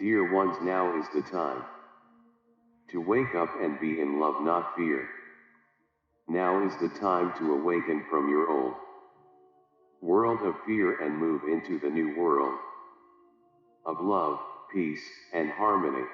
Dear ones, now is the time to wake up and be in love, not fear. Now is the time to awaken from your old world of fear and move into the new world of love, peace, and harmony.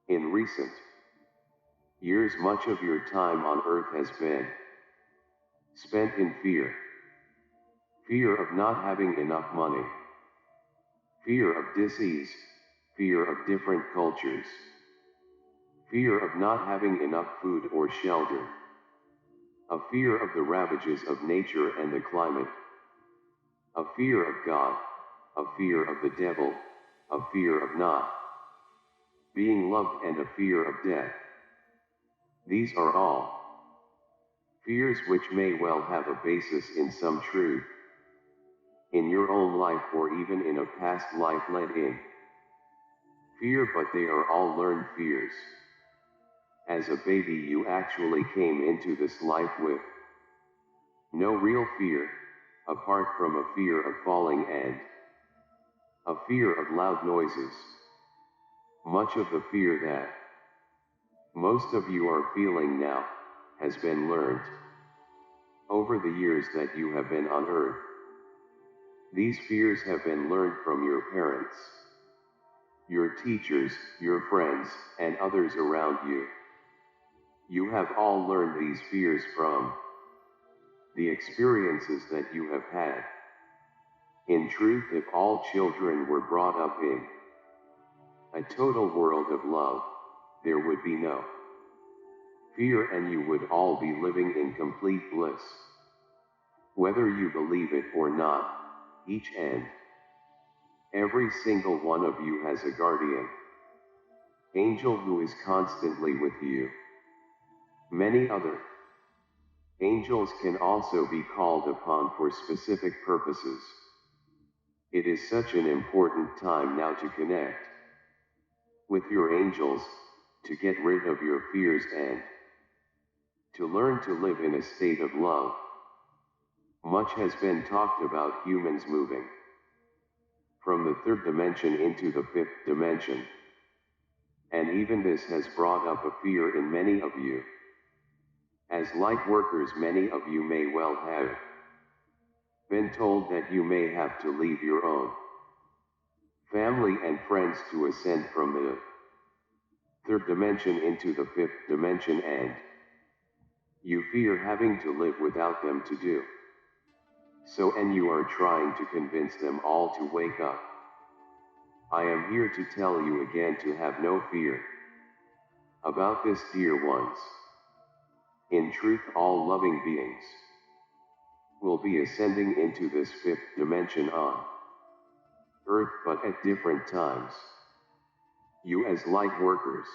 In recent years, much of your time on earth has been spent in fear. Fear of not having enough money. Fear of disease. Fear of different cultures. Fear of not having enough food or shelter. A fear of the ravages of nature and the climate. A fear of God. A fear of the devil. A fear of not being loved, and a fear of death. These are all fears which may well have a basis in some truth in your own life, or even in a past life let in fear, but they are all learned fears. As a baby, you actually came into this life with no real fear, apart from a fear of falling and a fear of loud noises. Much of the fear that most of you are feeling now has been learned over the years that you have been on earth. These fears have been learned from your parents, your teachers, your friends, and others around you. You have all learned these fears from the experiences that you have had. In truth, if all children were brought up in a total world of love, there would be no fear, and you would all be living in complete bliss. Whether you believe it or not, each and every single one of you has a guardian angel who is constantly with you. Many other angels can also be called upon for specific purposes. It is such an important time now to connect with your angels, to get rid of your fears and to learn to live in a state of love. Much has been talked about humans moving from the third dimension into the fifth dimension, and even this has brought up a fear in many of you. As light workers, many of you may well have been told that you may have to leave your own family and friends to ascend from the third dimension into the fifth dimension, and you fear having to live without them to do so, and you are trying to convince them all to wake up. I am here to tell you again to have no fear about this, dear ones. In truth, all loving beings will be ascending into this fifth dimension on earth, but at different times. You as light workers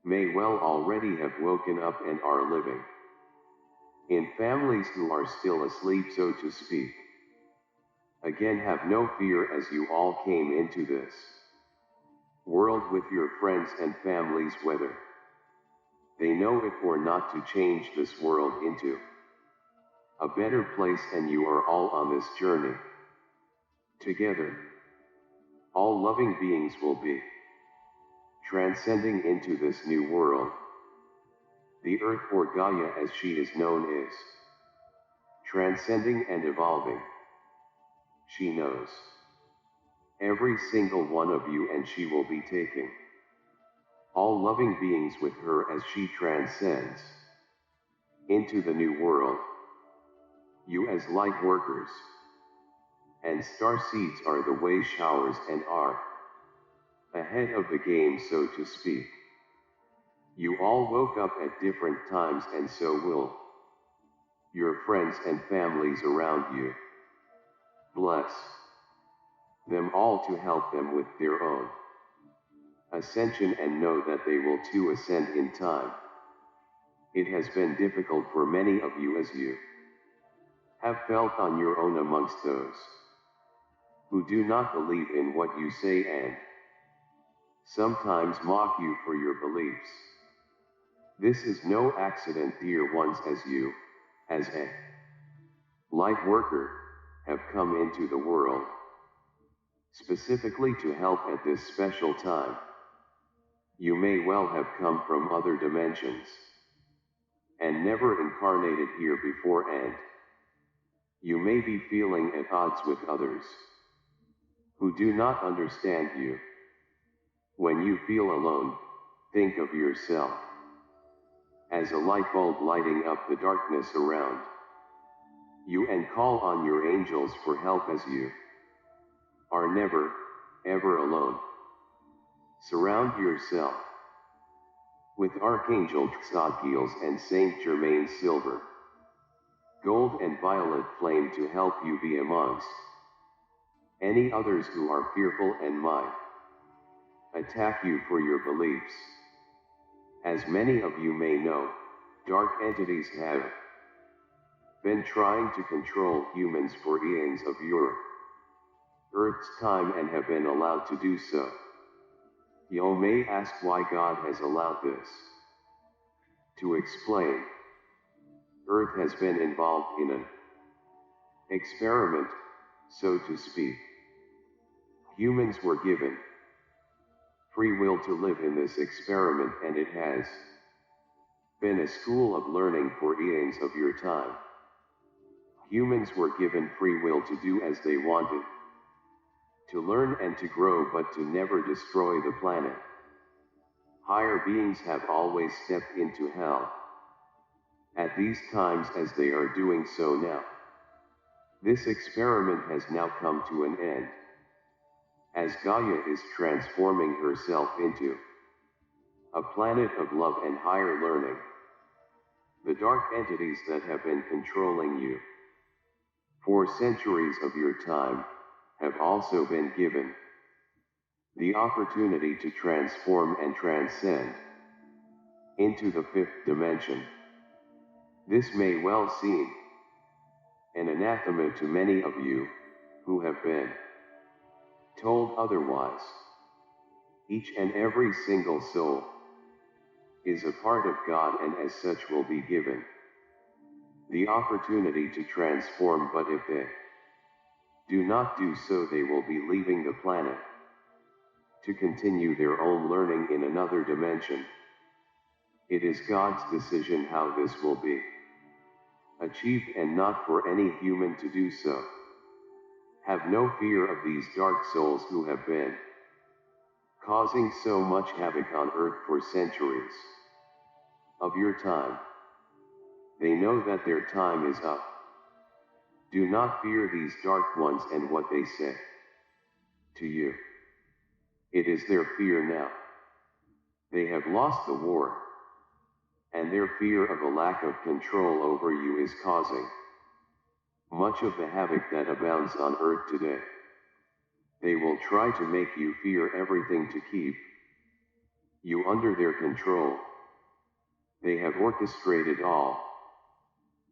may well already have woken up and are living in families who are still asleep, so to speak. Again, have no fear, as you all came into this world with your friends and families, whether they know it or not, to change this world into a better place, and you are all on this journey together. All loving beings will be transcending into this new world. The earth, or Gaia as she is known, is transcending and evolving. She knows every single one of you, and she will be taking all loving beings with her as she transcends into the new world. You as light workers and star seeds are the way showers and are ahead of the game, so to speak. You all woke up at different times, and so will your friends and families around you. Bless them all to help them with their own ascension, and know that they will too ascend in time. It has been difficult for many of you, as you have felt on your own, amongst those who do not believe in what you say and sometimes mock you for your beliefs. This is no accident, dear ones, as you, as a light worker, have come into the world. specifically to help at this special time. You may well have come from other dimensions, and never incarnated here before, and you may be feeling at odds with others who do not understand you. When you feel alone, think of yourself as a light bulb lighting up the darkness around you, and call on your angels for help, as you are never, ever alone. Surround yourself with Archangel Ksatkiels and Saint Germain silver, gold and violet flame to help you be amongst any others who are fearful and might attack you for your beliefs. As many of you may know, dark entities have been trying to control humans for eons of your Earth's time, and have been allowed to do so. You may ask why God has allowed this. To explain, Earth has been involved in an experiment, so to speak. Humans were given free will to live in this experiment, and it has been a school of learning for eons of your time. Humans were given free will to do as they wanted, to learn and to grow, but to never destroy the planet. Higher beings have always stepped into hell at these times, as they are doing so now. This experiment has now come to an end, as Gaia is transforming herself into a planet of love and higher learning. The dark entities that have been controlling you for centuries of your time have also been given the opportunity to transform and transcend into the fifth dimension. This may well seem an anathema to many of you who have been told otherwise. Each and every single soul is a part of God, and as such will be given the opportunity to transform, but if they do not do so, they will be leaving the planet to continue their own learning in another dimension. It is God's decision how this will be achieved, and not for any human to do so. Have no fear of these dark souls who have been causing so much havoc on Earth for centuries of your time. They know that their time is up. Do not fear these dark ones and what they say to you. It is their fear now. They have lost the war, and their fear of a lack of control over you is causing much of the havoc that abounds on Earth today. They will try to make you fear everything to keep you under their control. They have orchestrated all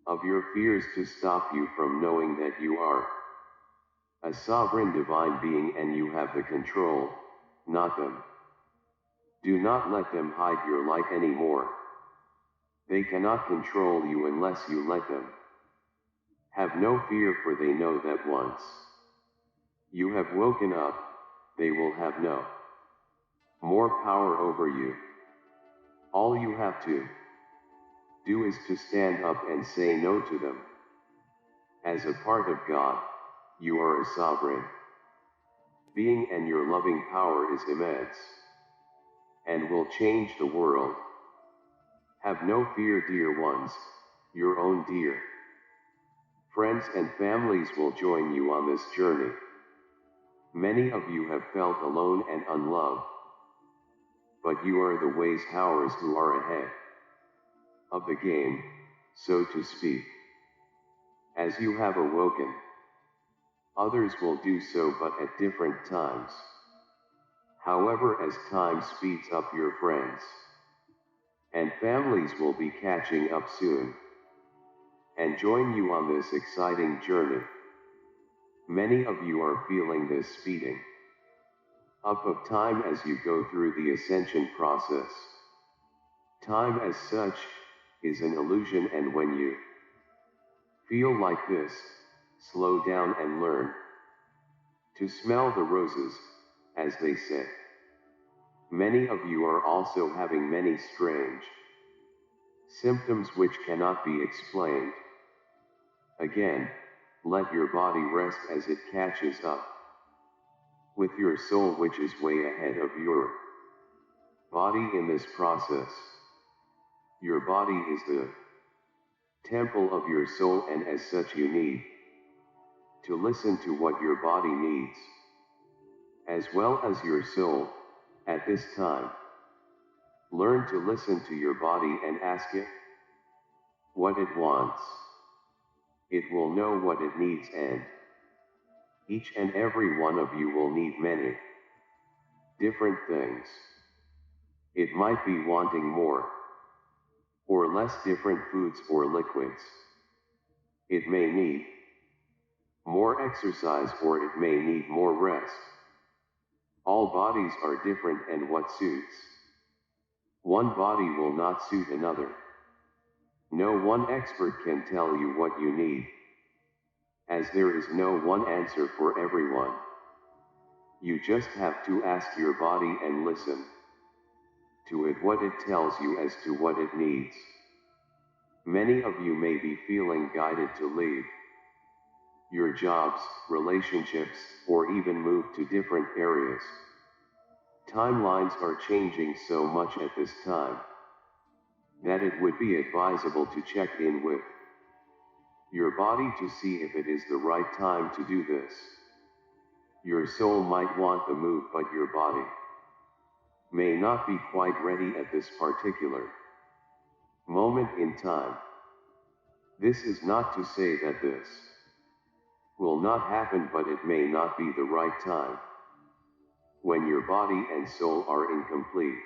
of your fears to stop you from knowing that you are a sovereign divine being, and you have the control, not them. Do not let them hide your light anymore. They cannot control you unless you let them. Have no fear, for they know that once you have woken up, they will have no more power over you. All you have to do is to stand up and say no to them. As a part of God, you are a sovereign being, and your loving power is immense and will change the world. Have no fear, dear ones. Your own dear friends and families will join you on this journey. Many of you have felt alone and unloved, but you are the 𝐿𝐴𝐻𝑜urs who are ahead of the game, so to speak. As you have awoken, others will do so, but at different times. However, as time speeds up, your friends and families will be catching up soon and join you on this exciting journey. Many of you are feeling this speeding up of time as you go through the ascension process. Time as such is an illusion, and when you feel like this, slow down and learn to smell the roses, as they say. Many of you are also having many strange symptoms which cannot be explained. Again, let your body rest as it catches up with your soul, which is way ahead of your body in this process. Your body is the temple of your soul, and as such you need to listen to what your body needs, as well as your soul, at this time. Learn to listen to your body and ask it what it wants. It will know what it needs, and each and every one of you will need many different things. It might be wanting more or less different foods or liquids. It may need more exercise, or it may need more rest. All bodies are different, and what suits one body will not suit another. No one expert can tell you what you need, as there is no one answer for everyone. You just have to ask your body and listen to it, what it tells you as to what it needs. Many of you may be feeling guided to leave your jobs, relationships, or even move to different areas. Timelines are changing so much at this time that it would be advisable to check in with your body to see if it is the right time to do this. Your soul might want the move, but your body may not be quite ready at this particular moment in time. This is not to say that this will not happen, but it may not be the right time. When your body and soul are in complete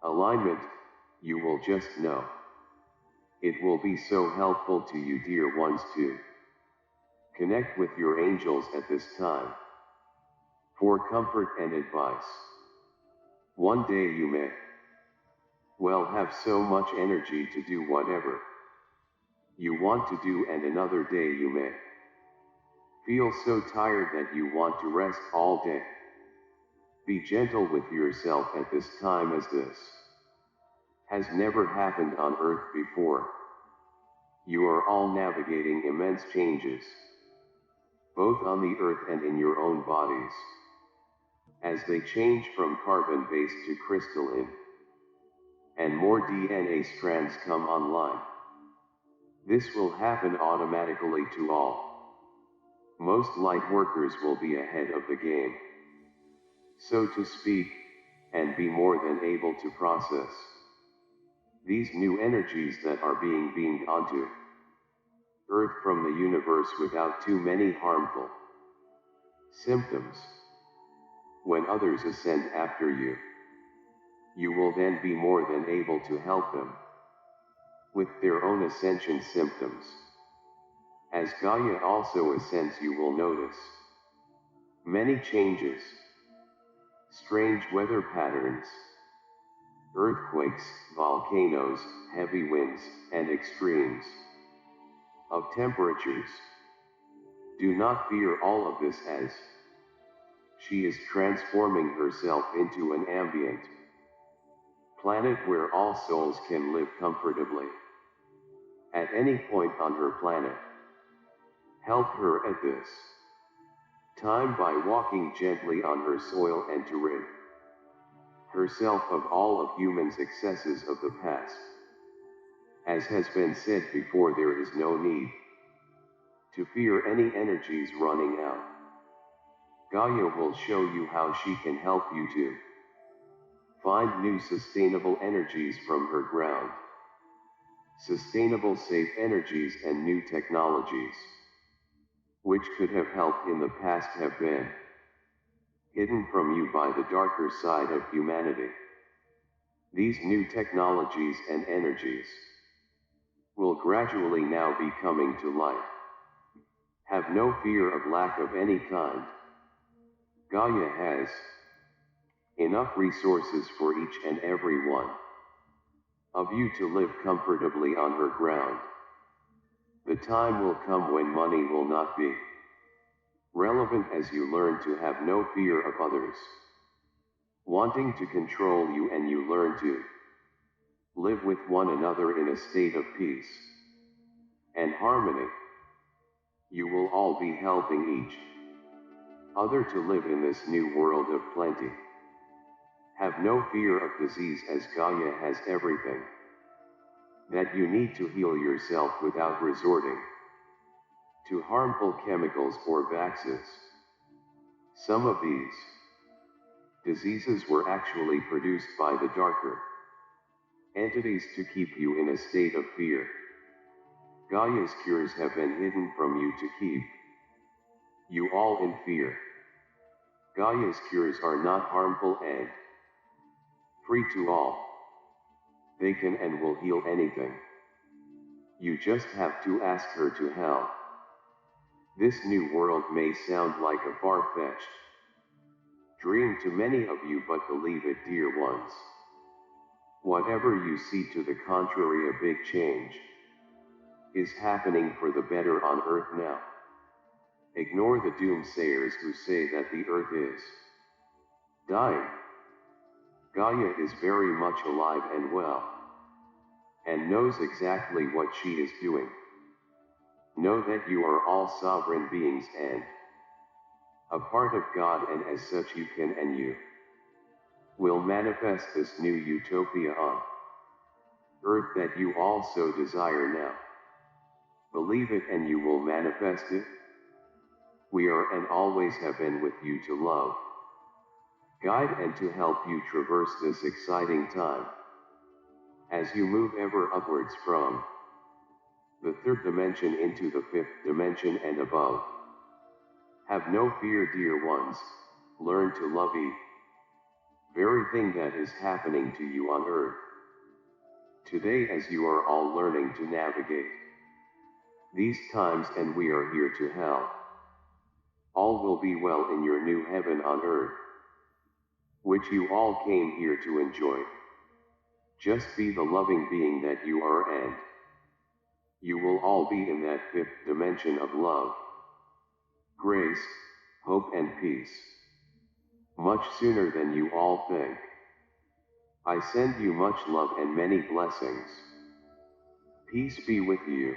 alignment, you will just know. It will be so helpful to you, dear ones, to connect with your angels at this time for comfort and advice. One day you may well have so much energy to do whatever you want to do, and another day you may feel so tired that you want to rest all day. Be gentle with yourself at this time, as this has never happened on earth before. You are all navigating immense changes, both on the earth and in your own bodies, as they change from carbon-based to crystalline, and more DNA strands come online. This will happen automatically to all. Most light workers will be ahead of the game, so to speak, and be more than able to process these new energies that are being beamed onto Earth from the universe without too many harmful symptoms. When others ascend after you, you will then be more than able to help them with their own ascension symptoms. As Gaia also ascends, you will notice many changes, strange weather patterns, earthquakes, volcanoes, heavy winds, and extremes of temperatures. Do not fear all of this, as she is transforming herself into an ambient planet where all souls can live comfortably at any point on her planet. Help her at this time by walking gently on her soil, and to rid herself of all of humans' excesses of the past. As has been said before, there is no need to fear any energies running out. Gaia will show you how she can help you to find new sustainable energies from her ground. Sustainable, safe energies and new technologies, which could have helped in the past, have been hidden from you by the darker side of humanity. These new technologies and energies will gradually now be coming to light. Have no fear of lack of any kind. Gaia has enough resources for each and every one of you to live comfortably on her ground. The time will come when money will not be relevant as you learn to have no fear of others wanting to control you, and you learn to live with one another in a state of peace and harmony. You will all be helping each other to live in this new world of plenty. Have no fear of disease, as Gaia has everything that you need to heal yourself without resorting to harmful chemicals or vaccines. Some of these diseases were actually produced by the darker entities to keep you in a state of fear. Gaia's cures have been hidden from you to keep you all in fear. Gaia's cures are not harmful and free to all. They can and will heal anything. You just have to ask her to help. This new world may sound like a far-fetched dream to many of you, but believe it, dear ones. Whatever you see to the contrary, a big change is happening for the better on Earth now. Ignore the doomsayers who say that the Earth is dying. Gaia is very much alive and well, and knows exactly what she is doing. Know that you are all sovereign beings and a part of God, and as such you can and you will manifest this new utopia on Earth that you all so desire now. Believe it and you will manifest it. We are and always have been with you to love, guide, and to help you traverse this exciting time as you move ever upwards from the third dimension into the fifth dimension and above. Have no fear, dear ones. Learn to love each very thing that is happening to you on Earth today, as you are all learning to navigate these times, and we are here to help. All will be well in your new heaven on Earth, which you all came here to enjoy. Just be the loving being that you are, and you will all be in that fifth dimension of love, grace, hope, and peace much sooner than you all think. I send you much love and many blessings. Peace be with you.